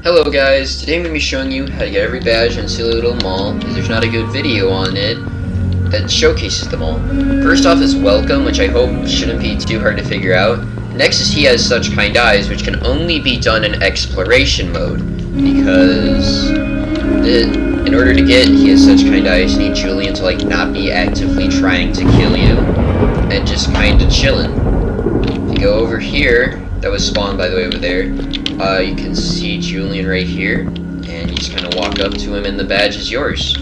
Hello guys, today I'm going to be showing you how to get every badge in Silly Little Mall, because there's not a good video on it that showcases them all. First off is Welcome, which I hope shouldn't be too hard to figure out. Next is He Has Such Kind Eyes, which can only be done in Exploration mode, because in order to get He Has Such Kind Eyes, you need Julian to not be actively trying to kill you, and just kinda chillin'. If you go over here, that was spawned by the way over there, you can see Julian right here, and you just kind of walk up to him and the badge is yours.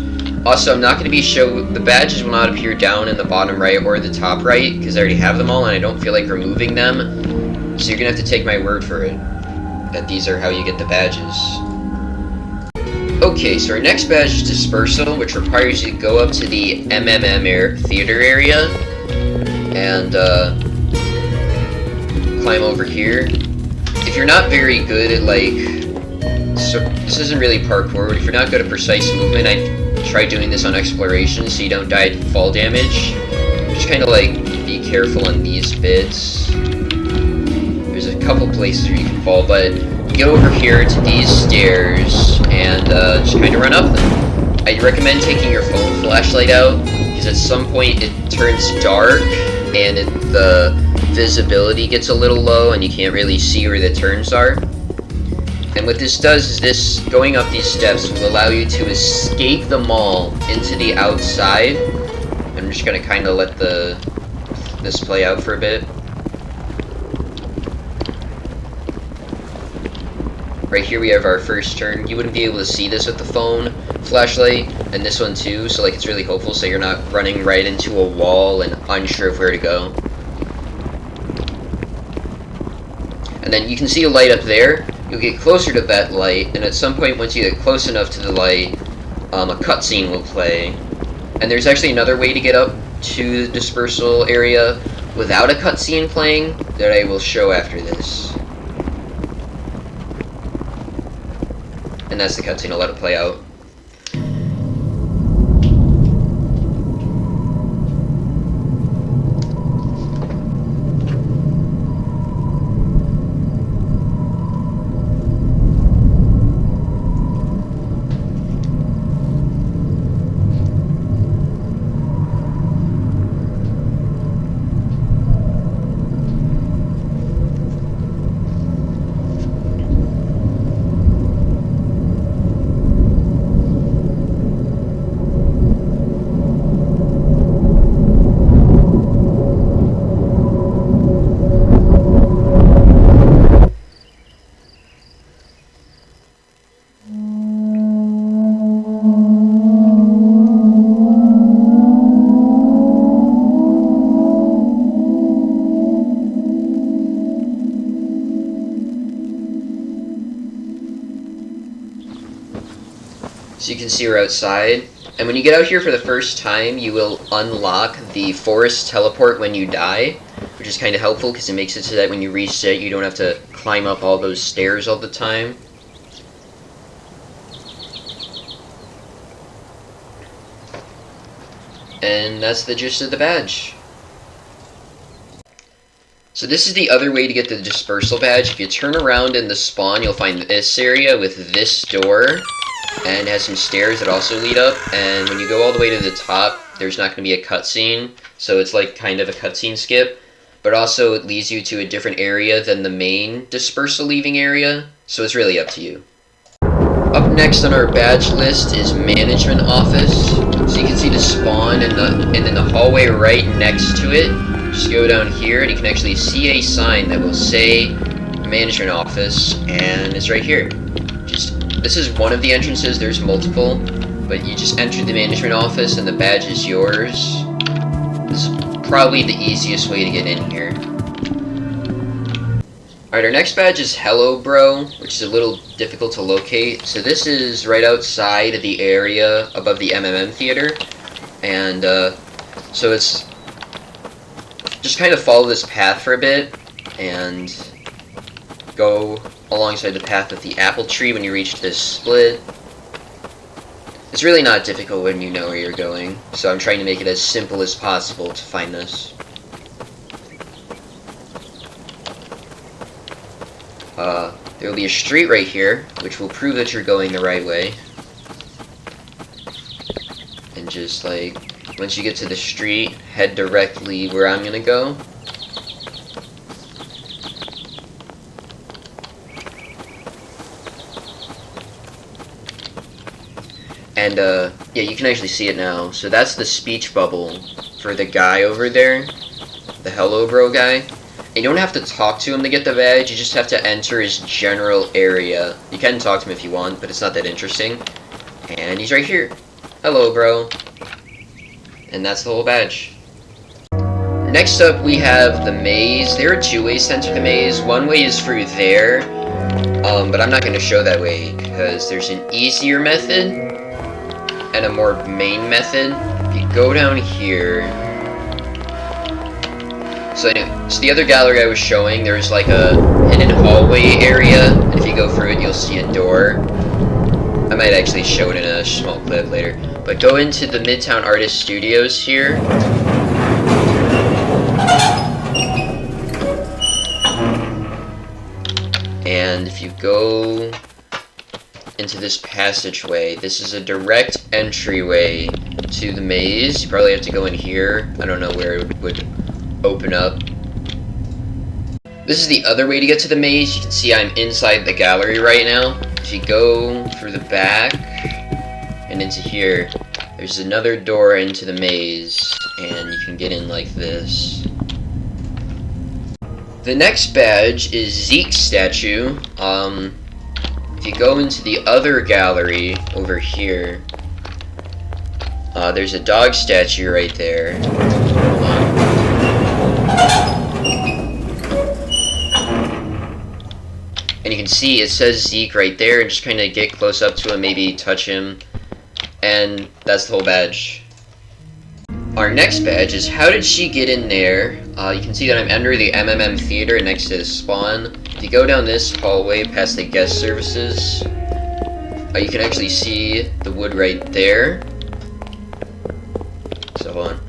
Also, I'm not going to be the badges will not appear down in the bottom right or the top right, because I already have them all and I don't feel like removing them, so you're going to have to take my word for it, that these are how you get the badges. Okay, so our next badge is Dispersal, which requires you to go up to the hmmm theater area, and climb over here. If you're not very good at this isn't really parkour, but if you're not good at precise movement, I try doing this on exploration so you don't die to fall damage. Just kind of be careful on these bits. There's a couple places where you can fall, but you go over here to these stairs and just kind of run up them. I recommend taking your phone flashlight out, because at some point it turns dark and the visibility gets a little low and you can't really see where the turns are. And what this does is going up these steps will allow you to escape the mall into the outside. I'm just going to kind of let this play out for a bit. Right here we have our first turn. You wouldn't be able to see this with the phone flashlight, and this one too, so it's really helpful so you're not running right into a wall and unsure of where to go. And then you can see a light up there. You'll get closer to that light, and at some point once you get close enough to the light, a cutscene will play. And there's actually another way to get up to the dispersal area without a cutscene playing that I will show after this. And that's the cutscene, I'll let it play out. So you can see we're outside, and when you get out here for the first time, you will unlock the forest teleport when you die, which is kind of helpful because it makes it so that when you reset, you don't have to climb up all those stairs all the time. And that's the gist of the badge. So this is the other way to get the Dispersal badge. If you turn around in the spawn, you'll find this area with this door, and it has some stairs that also lead up, and when you go all the way to the top, there's not going to be a cutscene, so it's kind of a cutscene skip, but also it leads you to a different area than the main Dispersal leaving area, so it's really up to you. Up next on our badge list is Management Office. So you can see the spawn and then the hallway right next to it. Just go down here and you can actually see a sign that will say Management Office, and it's right here. This is one of the entrances, there's multiple, but you just enter the Management Office and the badge is yours. This is probably the easiest way to get in here. Alright, our next badge is Hello Bro, which is a little difficult to locate. So this is right outside of the area above the hmmm theater, and so it's just kind of follow this path for a bit and go alongside the path of the apple tree when you reach this split. It's really not difficult when you know where you're going, so I'm trying to make it as simple as possible to find this. There will be a street right here, which will prove that you're going the right way. And just like, once you get to the street, head directly where I'm gonna go. And, yeah, you can actually see it now. So that's the speech bubble for the guy over there. The hello bro guy. And you don't have to talk to him to get the badge, you just have to enter his general area. You can talk to him if you want, but it's not that interesting. And he's right here. Hello, bro. And that's the whole badge. Next up, we have the maze. There are two ways to enter the maze. One way is through there, but I'm not going to show that way, because there's an easier method and a more main method. If you go down here... So anyway, so the other gallery I was showing, there's like a hidden hallway area, and if you go through it, you'll see a door. I might actually show it in a small clip later. But go into the Midtown Artist Studios here. And if you go into this passageway, this is a direct entryway to the maze. You probably have to go in here. I don't know where it would open up. This is the other way to get to the maze. You can see I'm inside the gallery right now. If you go through the back and into here, there's another door into the maze, and you can get in like this. The next badge is Zeek Statue. If you go into the other gallery over here, there's a dog statue right there. Hold on. And you can see it says Zeek right there, and just kind of get close up to him, maybe touch him, and that's the whole badge. Our next badge is How Did She Get In There? You can see that I'm under the hmmm theater next to the spawn. If you go down this hallway past the guest services, you can actually see the wood right there. So hold on.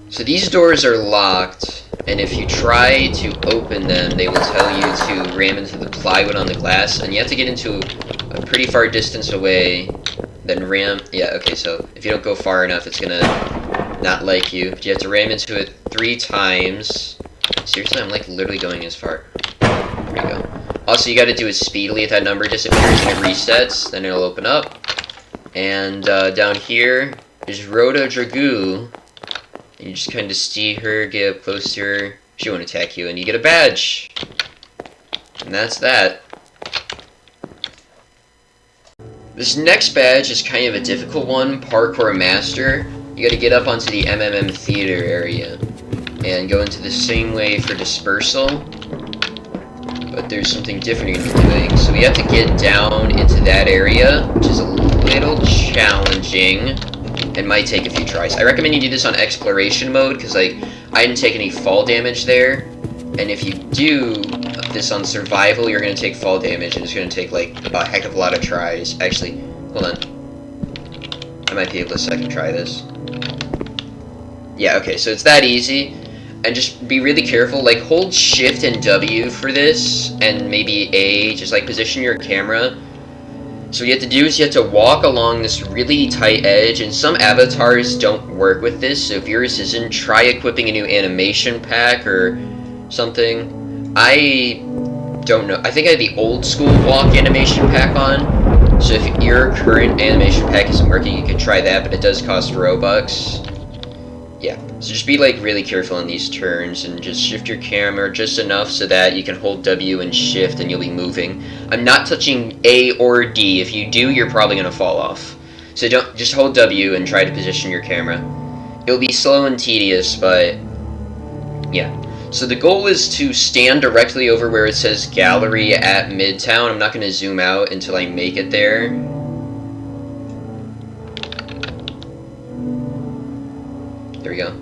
So these doors are locked, and if you try to open them, they will tell you to ram into the plywood on the glass, and you have to get into a pretty far distance away, then ram... Yeah, okay, so if you don't go far enough, it's gonna not like you. But you have to ram into it 3 times. Seriously, I'm like literally going as far. There you go. Also, you gotta do it speedily. If that number disappears and it resets, then it'll open up. And down here is Rhoda Dragoo. And you just kind of see her, get up close to her, she won't attack you, and you get a badge. And that's that. This next badge is kind of a difficult one, Parkour Master. You gotta get up onto the hmmm theater area, and go into the same way for Dispersal. But there's something different you're gonna be doing. So we have to get down into that area, which is a little challenging. It might take a few tries. I recommend you do this on exploration mode, because like I didn't take any fall damage there, and if you do this on survival, you're gonna take fall damage, and it's gonna take like a heck of a lot of tries. Actually, hold on. I might be able to second try this. Yeah, okay, so it's that easy, and just be really careful. Like hold Shift and W for this, and maybe A. Just like position your camera. So what you have to do is you have to walk along this really tight edge, and some avatars don't work with this, so if yours isn't, try equipping a new animation pack or something. I don't know. I think I had the old school walk animation pack on, so if your current animation pack isn't working, you could try that, but it does cost Robux. Yeah, so just be like really careful in these turns, and just shift your camera just enough so that you can hold W and shift and you'll be moving. I'm not touching A or D. If you do, you're probably gonna fall off. So don't just hold W and try to position your camera. It'll be slow and tedious, but yeah. So the goal is to stand directly over where it says Gallery at Midtown. I'm not gonna zoom out until I make it there. There we go.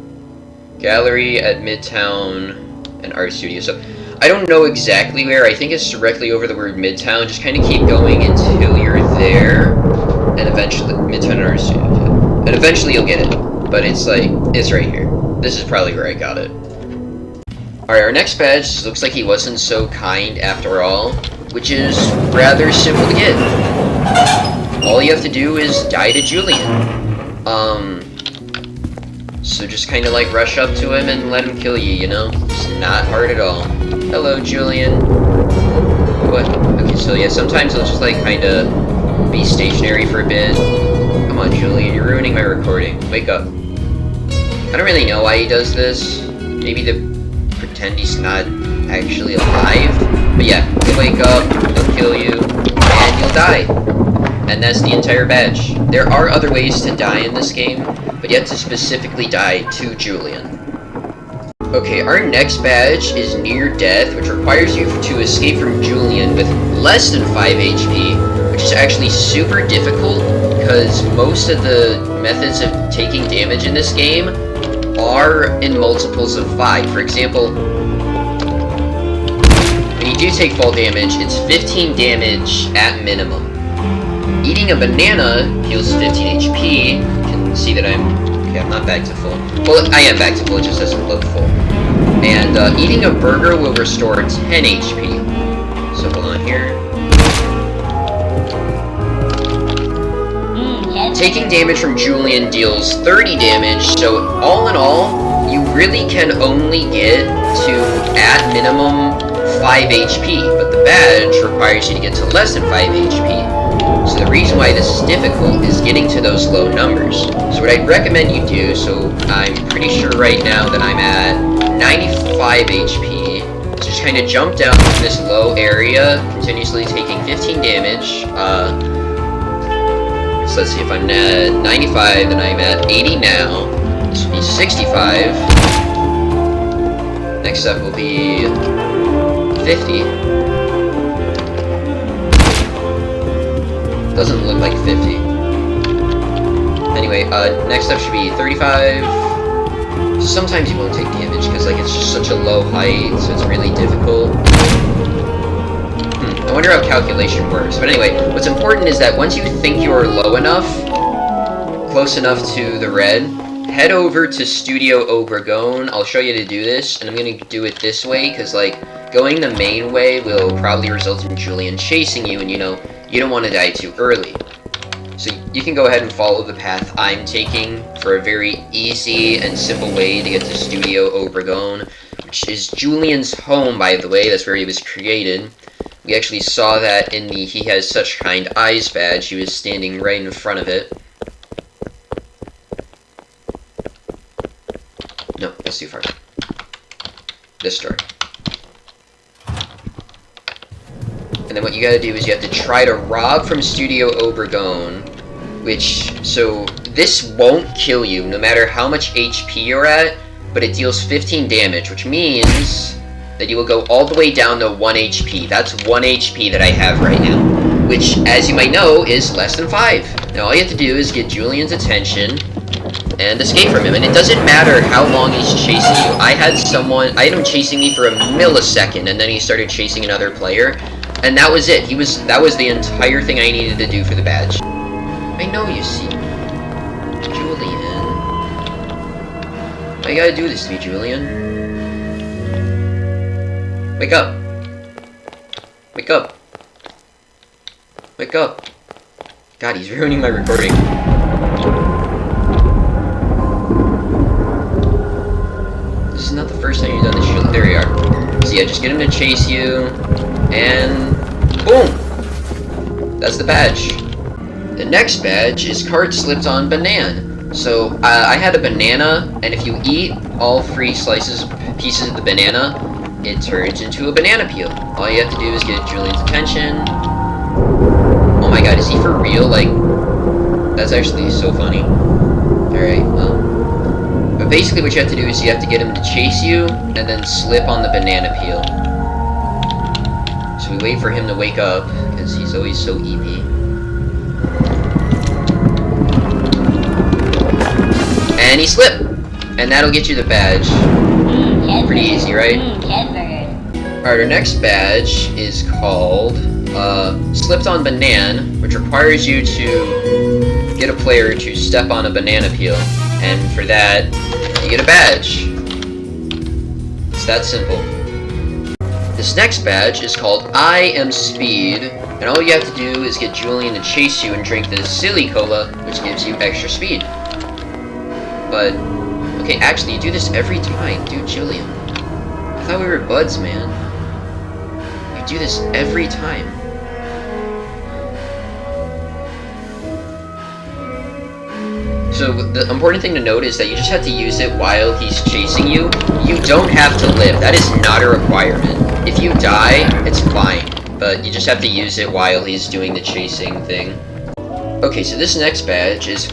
Gallery at Midtown and Art Studio. So I don't know exactly where. I think it's directly over the word Midtown. Just kind of keep going until you're there, and eventually Midtown and Art Studio. And eventually you'll get it. But it's like it's right here. This is probably where I got it. Alright, our next badge looks like he wasn't so kind after all, which is rather simple to get. All you have to do is die to Julian. So just kind of like rush up to him and let him kill you, you know? It's not hard at all. Hello, Julian. What? Okay, so yeah, sometimes he'll just like kind of be stationary for a bit. Come on, Julian, you're ruining my recording. Wake up. I don't really know why he does this. Maybe to pretend he's not actually alive. But yeah, he'll wake up, he'll kill you, and you'll die. And that's the entire badge. There are other ways to die in this game, but you have to specifically die to Julian. Okay, our next badge is Near Death, which requires you to escape from Julian with less than 5 HP, which is actually super difficult, because most of the methods of taking damage in this game are in multiples of 5. For example, when you do take fall damage, it's 15 damage at minimum. Eating a banana heals 15 HP. You can see that I'm not back to full. Well, I am back to full, it just doesn't look full. And eating a burger will restore 10 HP. So hold on here. Taking damage from Julian deals 30 damage, so all in all, you really can only get to, at minimum, 5 HP, but the badge requires you to get to less than 5 HP. So the reason why this is difficult is getting to those low numbers. So what I'd recommend you do, so I'm pretty sure right now that I'm at 95 HP, so just kind of jump down from this low area, continuously taking 15 damage. So let's see, if I'm at 95 and I'm at 80 now, this will be 65. Next up will be 50. Doesn't look like 50. Anyway, next up should be 35. So sometimes you won't take damage because like it's just such a low height, so it's really difficult. I wonder how calculation works. But anyway, what's important is that once you think you're low enough, close enough to the red, head over to Studio Obregon. I'll show you how to do this, and I'm going to do it this way, because like, going the main way will probably result in Julian chasing you, and you know, you don't want to die too early. So you can go ahead and follow the path I'm taking for a very easy and simple way to get to Studio Obregon, which is Julian's home, by the way. That's where he was created. We actually saw that in the He Has Such Kind Eyes badge. He was standing right in front of it. No, that's too far. This door. And then what you gotta do is you have to try to rob from Studio Obregon, which, so, this won't kill you no matter how much HP you're at, but it deals 15 damage, which means that you will go all the way down to 1 HP. That's 1 HP that I have right now, which, as you might know, is less than 5. Now all you have to do is get Julian's attention and escape from him, and it doesn't matter how long he's chasing you. I had him chasing me for a millisecond, and then he started chasing another player, and that was it. That was the entire thing I needed to do for the badge. I know you see. Julian. Why you gotta do this to me, Julian? Wake up. Wake up. Wake up. God, he's ruining my recording. This is not the first time you've done this shit. There we are. So yeah, just get him to chase you, and boom! That's the badge. The next badge is Card Slipped on Banan. So, I had a banana, and if you eat all 3 pieces of the banana, it turns into a banana peel. All you have to do is get Julian's attention. Oh my god, is he for real? Like, that's actually so funny. Alright, well. But basically what you have to do is you have to get him to chase you, and then slip on the banana peel. So we wait for him to wake up, because he's always so EP. And he slipped! And that'll get you the badge. Pretty easy, right? Alright, our next badge is called Slipped on Banan, which requires you to get a player to step on a banana peel. And for that, you get a badge. It's that simple. This next badge is called I Am Speed, and all you have to do is get Julian to chase you and drink this silly cola, which gives you extra speed. But, okay, actually, you do this every time, dude, Julian. I thought we were buds, man. You do this every time. So the important thing to note is that you just have to use it while he's chasing you. You don't have to live. That is not a requirement. If you die, it's fine. But you just have to use it while he's doing the chasing thing. Okay, so this next badge is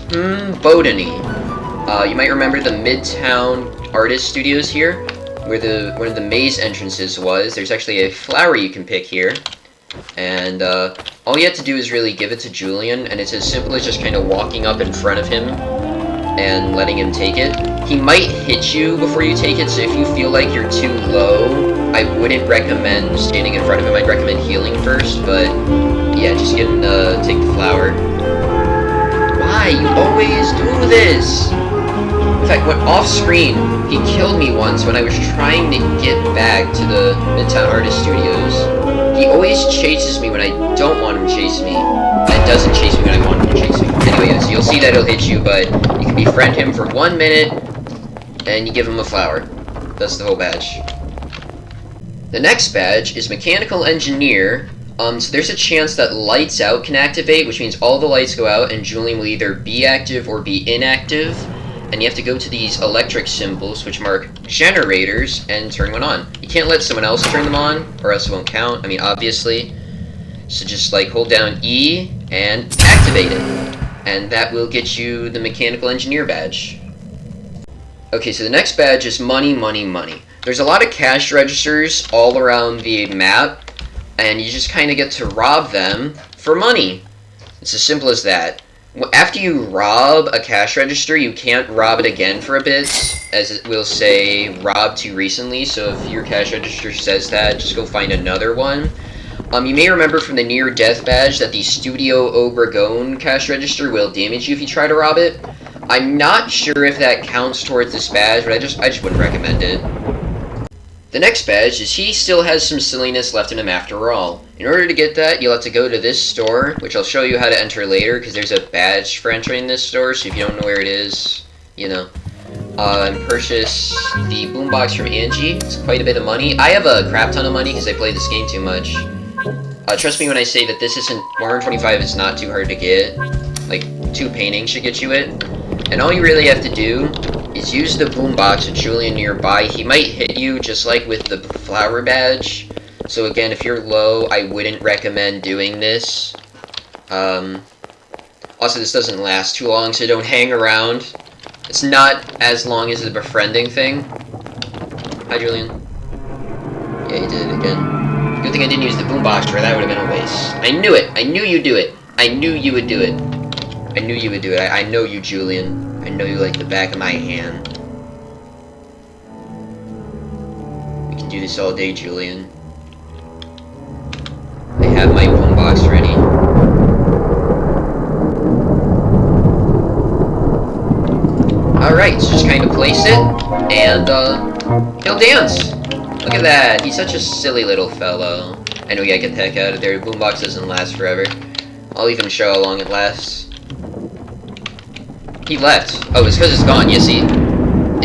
Botany. You might remember the Midtown Artist Studios here, where one of the maze entrances was. There's actually a flower you can pick here. And all you have to do is really give it to Julian, and it's as simple as just kind of walking up in front of him and letting him take it. He might hit you before you take it, so if you feel like you're too low, I wouldn't recommend standing in front of him. I'd recommend healing first, but yeah, just get him to take the flower. Why? You always do this! In fact, when off screen, he killed me once when I was trying to get back to the Midtown Artist Studios. He always chases me when I don't want him to chase me, and doesn't chase me when I want him to chase me. Anyway, yes, you'll see that he'll hit you, but you can befriend him for 1 minute, and you give him a flower. That's the whole badge. The next badge is Mechanical Engineer. So there's a chance that Lights Out can activate, which means all the lights go out, and Julian will either be active or be inactive. And you have to go to these electric symbols, which mark generators, and turn one on. You can't let someone else turn them on, or else it won't count. I mean, obviously. So just, like, hold down E and activate it. And that will get you the Mechanical Engineer badge. Okay, so the next badge is Money, Money, Money. There's a lot of cash registers all around the map, and you just kind of get to rob them for money. It's as simple as that. After you rob a cash register, you can't rob it again for a bit, as it will say robbed too recently, so if your cash register says that, just go find another one. You may remember from the near death badge that the Studio Obregon cash register will damage you if you try to rob it. I'm not sure if that counts towards this badge, but I just wouldn't recommend it. The next badge is he still has some silliness left in him after all. In order to get that, you'll have to go to this store, which I'll show you how to enter later, because there's a badge for entering this store, so if you don't know where it is, you know. And purchase the boombox from Angie. It's quite a bit of money. I have a crap ton of money because I play this game too much. Trust me when I say that this isn't 125 is not too hard to get. Like 2 paintings should get you it. And all you really have to do is use the boombox with Julian nearby. He might hit you just like with the flower badge. So again, if you're low, I wouldn't recommend doing this. Also, this doesn't last too long, so don't hang around. It's not as long as the befriending thing. Hi, Julian. Yeah, you did it again. Good thing I didn't use the boombox, or that would have been a waste. I knew it! I knew you'd do it! I knew you would do it. I knew you would do it. I know you, Julian. I know you like the back of my hand. We can do this all day, Julian. I have my boombox ready. Alright, so just kind of place it, and he'll dance. Look at that, he's such a silly little fellow. I know we gotta get the heck out of there, the boombox doesn't last forever. I'll even show how long it lasts. He left. Oh, it's because it's gone, you see?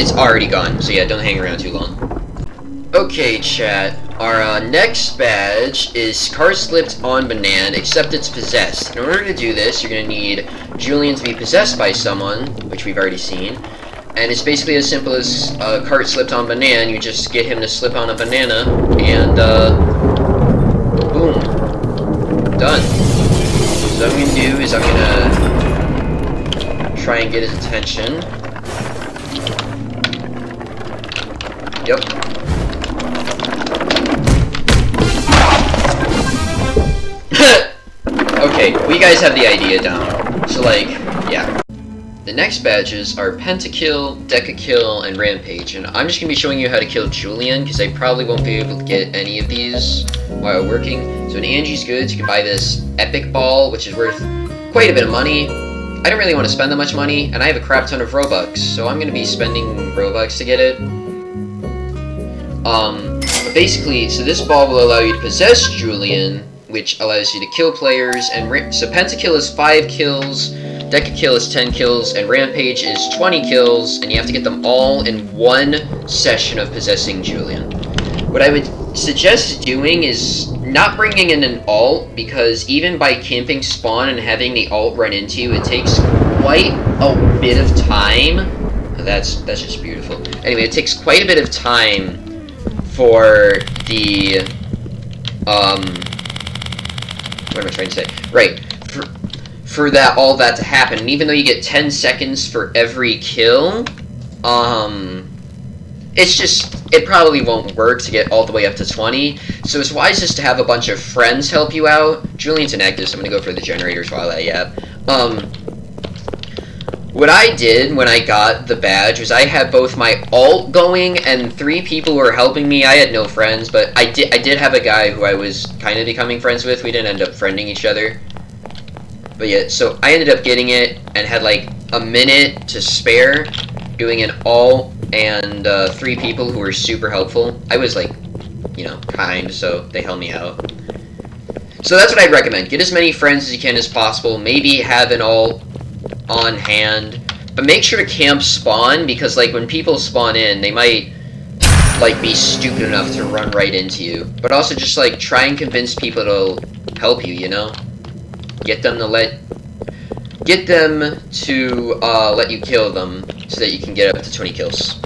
It's already gone, so yeah, don't hang around too long. Okay, chat. Our next badge is car slipped on banan, except it's possessed. In order to do this, you're gonna need Julian to be possessed by someone, which we've already seen. And it's basically as simple as cart slipped on banan. You just get him to slip on a banana, and boom, done. So what I'm gonna do is I'm gonna try and get his attention. Yep. Okay, we guys have the idea down. So like, yeah. The next badges are PENTAKILL, DECAKILL, and RAMPAGE, and I'm just going to be showing you how to kill Julian, because I probably won't be able to get any of these while working. So in Angie's Goods, you can buy this epic ball, which is worth quite a bit of money. I don't really want to spend that much money, and I have a crap ton of Robux, so I'm going to be spending Robux to get it. But basically, so this ball will allow you to possess Julian, which allows you to kill players, and so Pentakill is 5 kills, DECAKILL is 10 kills, and Rampage is 20 kills, and you have to get them all in one session of possessing Julian. What I would suggest doing is not bringing in an alt, because even by camping spawn and having the alt run into you, it takes quite a bit of time. That's just beautiful. Anyway, it takes quite a bit of time for the, what am I trying to say? Right, for all that to happen, and even though you get 10 seconds for every kill, it probably won't work to get all the way up to 20, so it's wise just to have a bunch of friends help you out. Julian's inactive, so I'm gonna go for the generators while I yap. What I did when I got the badge was I had both my alt going and 3 people who were helping me. I had no friends, but I did have a guy who I was kind of becoming friends with. We didn't end up friending each other. But yeah, so I ended up getting it and had like a minute to spare doing an alt and 3 people who were super helpful. I was like, you know, kind, so they helped me out. So that's what I'd recommend. Get as many friends as you can as possible. Maybe have an alt on hand, but make sure to camp spawn, because like when people spawn in, they might like be stupid enough to run right into you. But also just like try and convince people to help you, you know? Get them to let you kill them so that you can get up to 20 kills.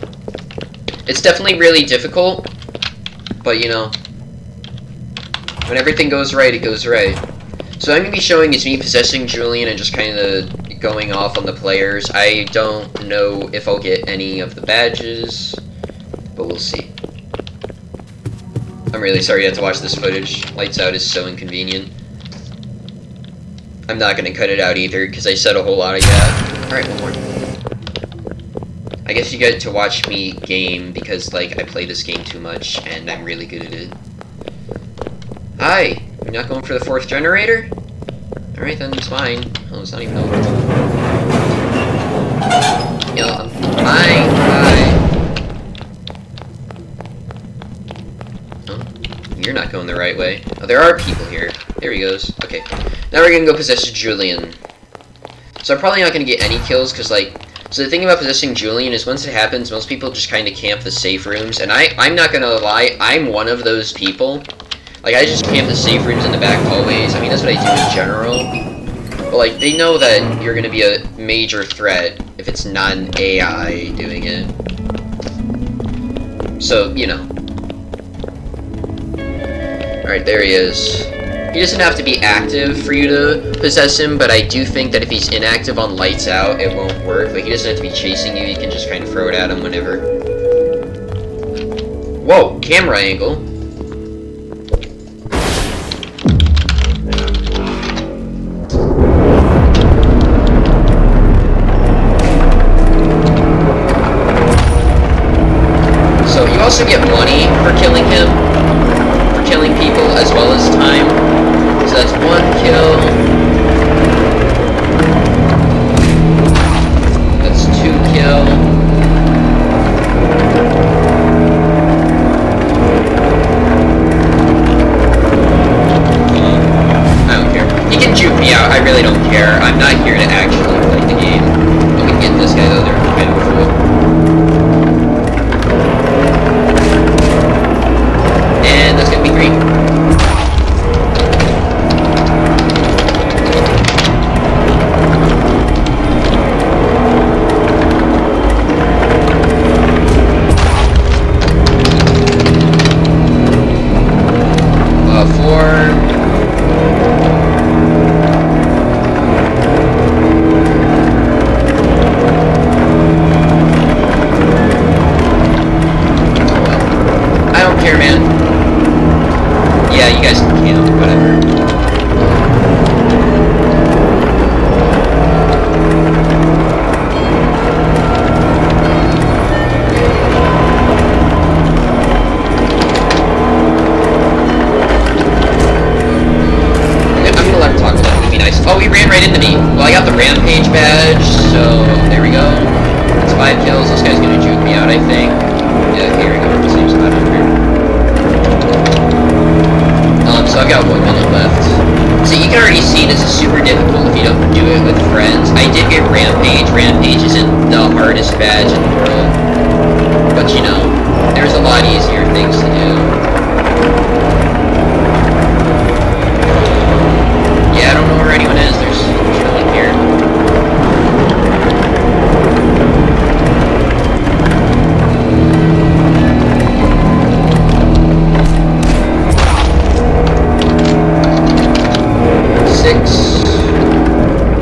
It's definitely really difficult, but you know, when everything goes right, it goes right. So I'm going to be showing is me possessing Julian and just kind of going off on the players. I don't know if I'll get any of the badges, but we'll see. I'm really sorry you had to watch this footage. Lights out is so inconvenient. I'm not going to cut it out either, because I said a whole lot of yeah. Alright, one more. I guess you get to watch me game, because like I play this game too much, and I'm really good at it. Hi! You're not going for the 4th generator? Alright then, it's fine. Oh, it's not even over. Yeah, hi. Oh, you're not going the right way. Oh, there are people here. There he goes. Okay. Now we're gonna go possess Julian. So I'm probably not gonna get any kills, because like, so the thing about possessing Julian is once it happens, most people just kind of camp the safe rooms, and I'm not gonna lie, I'm one of those people. Like, I just camp the safe rooms in the back hallways. I mean, that's what I do in general. But, like, they know that you're gonna be a major threat if it's not an AI doing it. So, you know. Alright, there he is. He doesn't have to be active for you to possess him, but I do think that if he's inactive on lights out, it won't work. Like, he doesn't have to be chasing you, you can just kind of throw it at him whenever. Whoa, camera angle. You also get money for killing him, for killing people, as well as time. So that's 1 kill. That's 2 kill. I don't care. He can juke me out. I really don't care. I'm not here to actually play the game. I'm gonna get this guy though. They're kind of cool. And that's gonna be 3. Rampage badge, so there we go. That's 5 kills. This guy's gonna juke me out, I think. Yeah, here we go. Same spot over here. got 1 minute left. So you can already see this is super difficult if you don't do it with friends. I did get Rampage. Rampage isn't the hardest badge in the world. But you know, there's a lot easier things to do. Yeah, I don't know where anyone is. There's no one here.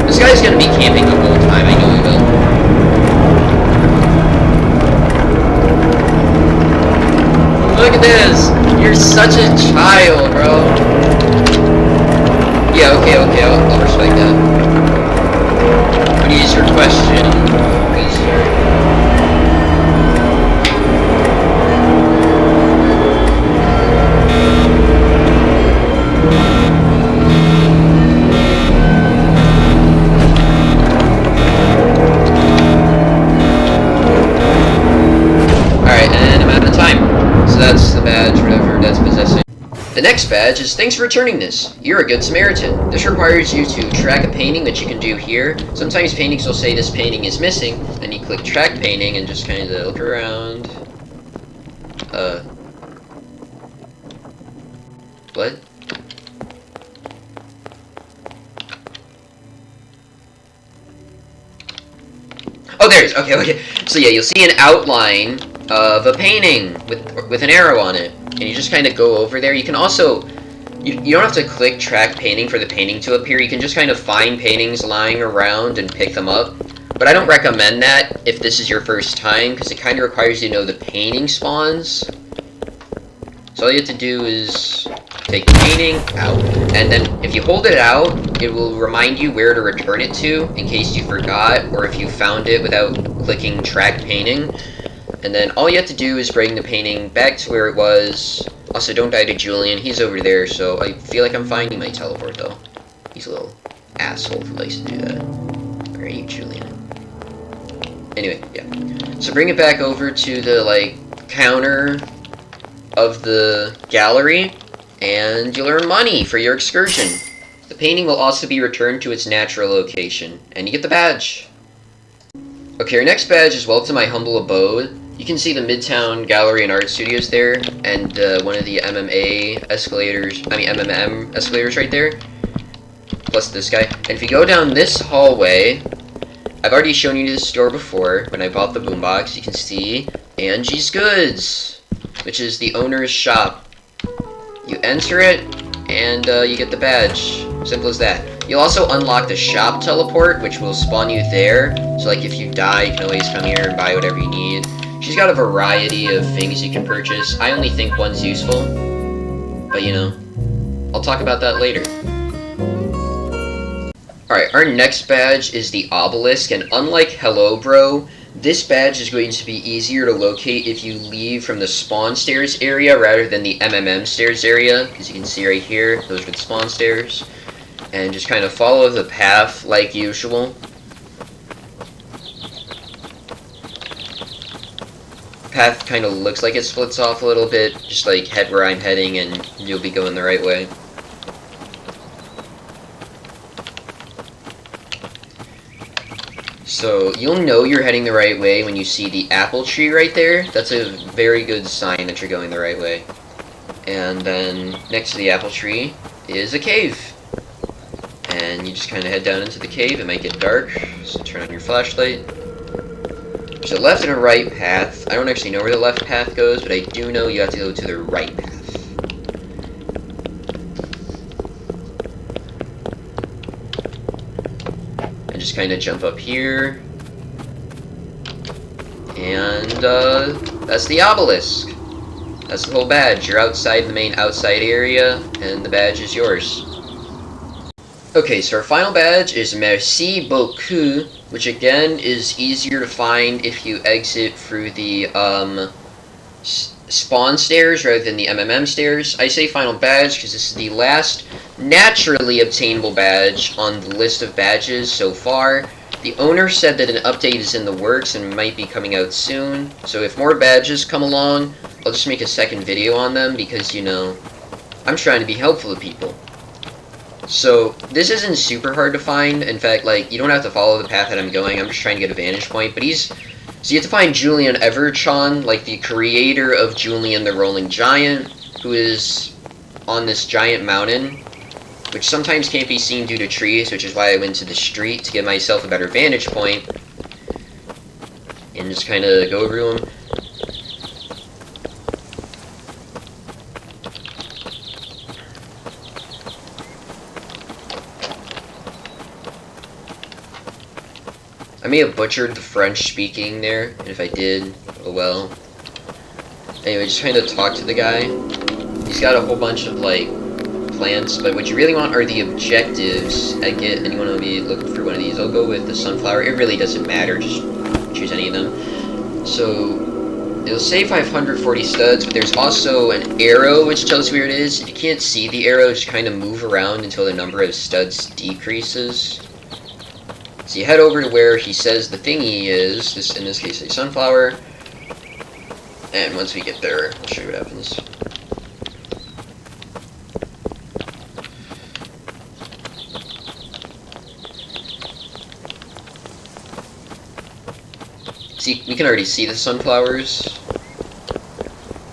This guy's gonna be camping the whole time, I know he will. Look at this! You're such a child, bro. Yeah, okay, I'll respect that. What is your question? That's the badge, whatever that's possessing. The next badge is thanks for returning this. You're a good Samaritan. This requires you to track a painting that you can do here. Sometimes paintings will say this painting is missing, and you click track painting and just kind of look around. What? Oh, there it is. Okay. So yeah, you'll see an outline of a painting with an arrow on it, and you just kind of go over there. You can also, you don't have to click track painting for the painting to appear. You can just kind of find paintings lying around and pick them up. But I don't recommend that if this is your first time, because it kind of requires you to know the painting spawns. So all you have to do is take the painting out, and then if you hold it out, it will remind you where to return it to in case you forgot, or if you found it without clicking track painting. And then all you have to do is bring the painting back to where it was. Also, don't die to Julian. He's over there, so I feel like I'm fine. He might teleport, though. He's a little asshole who likes to do that. Where are you, Julian? Anyway, yeah. So bring it back over to the, counter of the gallery, and you'll earn money for your excursion. The painting will also be returned to its natural location, and you get the badge. Okay, our next badge is Welcome to My Humble Abode. You can see the Midtown Gallery and Art Studios there, and one of the mmm escalators right there, plus this guy. And if you go down this hallway, I've already shown you this store before. When I bought the boombox, you can see Angie's Goods, which is the owner's shop. You enter it, and you get the badge. Simple as that. You'll also unlock the shop teleport, which will spawn you there. So, if you die, you can always come here and buy whatever you need. She's got a variety of things you can purchase. I only think one's useful, but I'll talk about that later. Alright, our next badge is the Obelisk, and unlike Hello Bro, this badge is going to be easier to locate if you leave from the spawn stairs area rather than the mmm stairs area, as you can see right here, those are the spawn stairs. And just kind of follow the path like usual. Path kind of looks like it splits off a little bit, just head where I'm heading and you'll be going the right way. So you'll know you're heading the right way when you see the apple tree right there. That's a very good sign that you're going the right way. And then next to the apple tree is a cave. And you just kind of head down into the cave. It might get dark, so turn on your flashlight. There's a left and a right path. I don't actually know where the left path goes, but I do know you have to go to the right path. And just kind of jump up here. And that's the Obelisk. That's the whole badge. You're outside the main outside area, and the badge is yours. Okay, so our final badge is Merci, beaucoup, which again is easier to find if you exit through the spawn stairs rather than the mmm stairs. I say final badge because this is the last naturally obtainable badge on the list of badges so far. The owner said that an update is in the works and might be coming out soon, so if more badges come along, I'll just make a second video on them because, I'm trying to be helpful to people. So, this isn't super hard to find. In fact, like, you don't have to follow the path that I'm going. I'm just trying to get a vantage point. But so you have to find Julian Everchon, like the creator of Julian the Rolling Giant, who is on this giant mountain, which sometimes can't be seen due to trees, which is why I went to the street to get myself a better vantage point. And just kind of go over to him. I may have butchered the French speaking there, and if I did, oh well. Anyway, just trying to talk to the guy. He's got a whole bunch of, like, plants, but what you really want are the objectives. Anyone will be looking for one of these. I'll go with the sunflower. It really doesn't matter, just choose any of them. So, it'll say 540 studs, but there's also an arrow which tells you where it is. If you can't see the arrow, just kind of move around until the number of studs decreases. So you head over to where he says the thingy is, in this case a sunflower, and once we get there, I'll show you what happens. See, we can already see the sunflowers.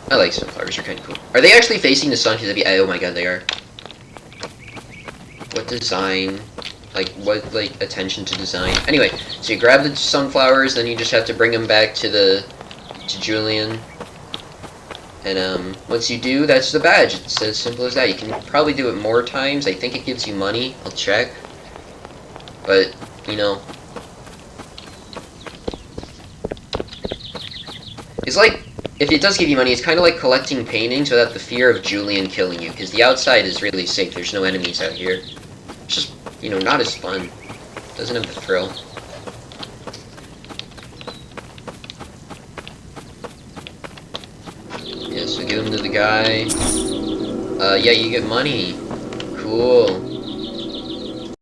I like sunflowers, they're kind of cool. Are they actually facing the sun? Oh my god, they are. What design? Like, what, like, attention to design. Anyway, so you grab the sunflowers, then you just have to bring them back to Julian. And, once you do, that's the badge. It's as simple as that. You can probably do it more times. I think it gives you money. I'll check. But, you know. It's like, if it does give you money, it's kind of like collecting paintings without the fear of Julian killing you. Because the outside is really safe. There's no enemies out here. It's just, you know, not as fun. Doesn't have the thrill. Yeah, so give them to the guy. Yeah, you get money. Cool.